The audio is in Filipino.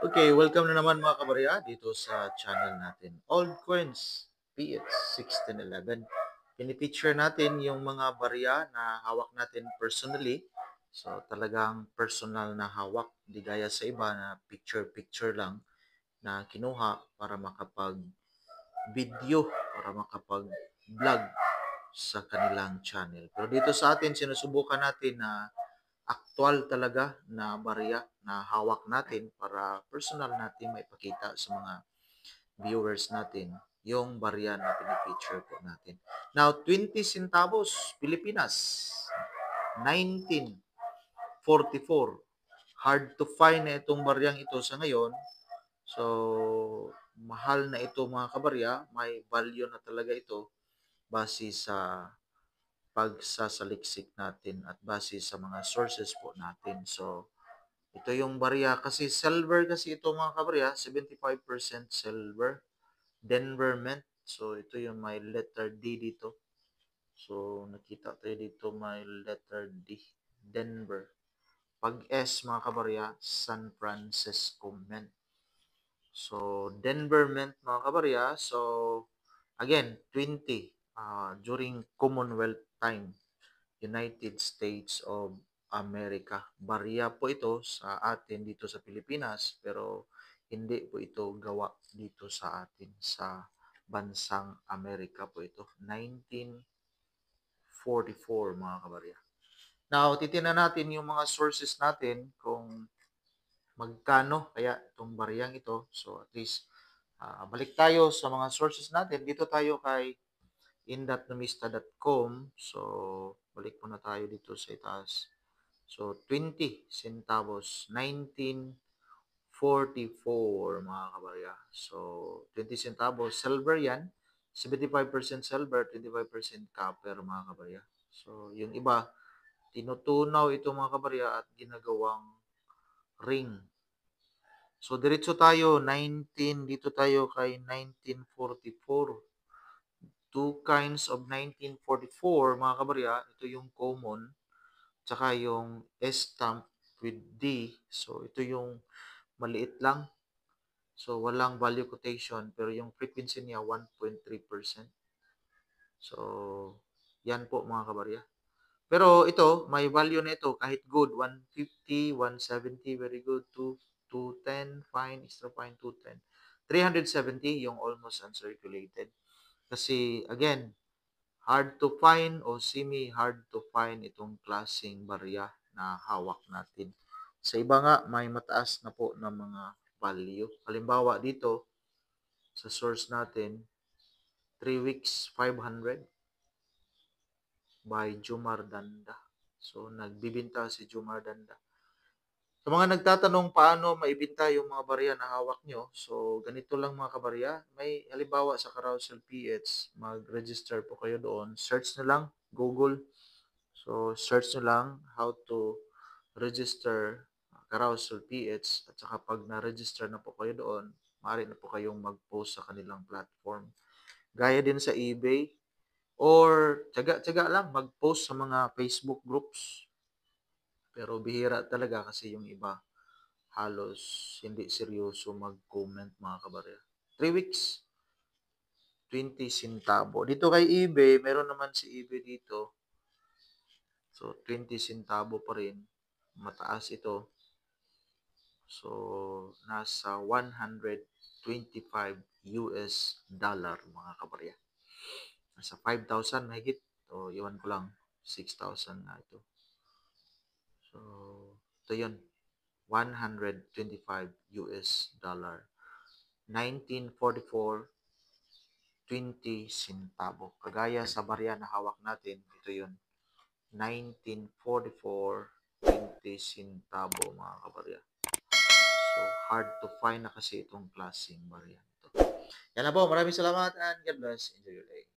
Okay, welcome na naman mga kabarya dito sa channel natin. Old Coins PX 1611. Pinipicture natin yung mga barya na hawak natin personally. So talagang personal na hawak, di gaya sa iba na picture-picture lang na kinuha para makapag-video, para makapag-vlog sa kanilang channel. Pero dito sa atin, sinusubukan natin na aktual talaga na barya na hawak natin para personal natin maipakita sa mga viewers natin yung barya na pinipicture po natin. Now, 20 centavos, Pilipinas, 1944. Hard to find na itong baryang ito sa ngayon. So, mahal na ito mga kabarya. May value na talaga ito base sa pagsasaliksik natin at base sa mga sources po natin. So, ito yung barya kasi silver kasi ito mga kabarya, 75% silver, Denver Mint. So, ito yung may letter D dito. So, nakita tayo dito may letter D, Denver. Pag S mga kabarya, San Francisco Mint. So, Denver Mint mga kabarya. So, again, 20 during Commonwealth time. United States of America. Barya po ito sa atin dito sa Pilipinas pero hindi po ito gawa dito sa atin sa bansang Amerika po ito. 1944 mga kabarya. Now, titingnan natin yung mga sources natin kung magkano kaya itong bariyang ito. So, at least balik tayo sa mga sources natin. Dito tayo kay in.numista.com. So, balik muna tayo dito sa itaas. So, 20 centavos, 1944 mga kabarya. So, 20 centavos, silver yan. 75% silver, 25% copper mga kabarya. So, yung iba, tinutunaw ito mga kabarya at ginagawang ring. So, diretso tayo, 19, dito tayo kay 1944. Two kinds of 1944, mga kabarya. Ito yung common, tsaka yung S-stamp with D. So, ito yung maliit lang. So, walang value quotation, pero yung frequency niya, 1.3%. So, yan po mga kabarya. Pero ito, may value na ito, kahit good, 150, 170, very good, 210, fine, extra fine, 210. 370, yung almost uncirculated. Kasi, again, hard to find o semi-hard to find itong klaseng barya na hawak natin. Sa iba nga, may mataas na po na mga value. Halimbawa dito, sa source natin, 3 weeks, 500 by Jumar Danda. So, nagbibinta si Jumar Danda. Sa mga nagtatanong paano maibinta yung mga barya na hawak nyo, so ganito lang mga kabarya, may halimbawa sa Carousel PH, mag-register po kayo doon, search na lang, Google, so search nyo lang how to register Carousel PH at saka pag na-register na po kayo doon, maaari na po kayong mag-post sa kanilang platform. Gaya din sa eBay or tsaga-tsaga lang mag-post sa mga Facebook groups. Pero bihira talaga kasi yung iba halos hindi seryoso mag-comment mga kabarya. 3 weeks, 20 centavo. Dito kay eBay, meron naman si eBay dito. So, 20 centavo pa rin. Mataas ito. So, nasa 125 US dollar mga kabarya. Nasa 5,000 mahigit. O, iwan ko lang. 6,000 na ito. So, ito yun. 125 US dollar. 1944, 20 centavo. Kagaya sa barya na hawak natin, ito yun. 1944, 20 centavo mga kabarya. So, hard to find na kasi itong klaseng barya. Yan na po. Maraming salamat and God bless. Enjoy your day.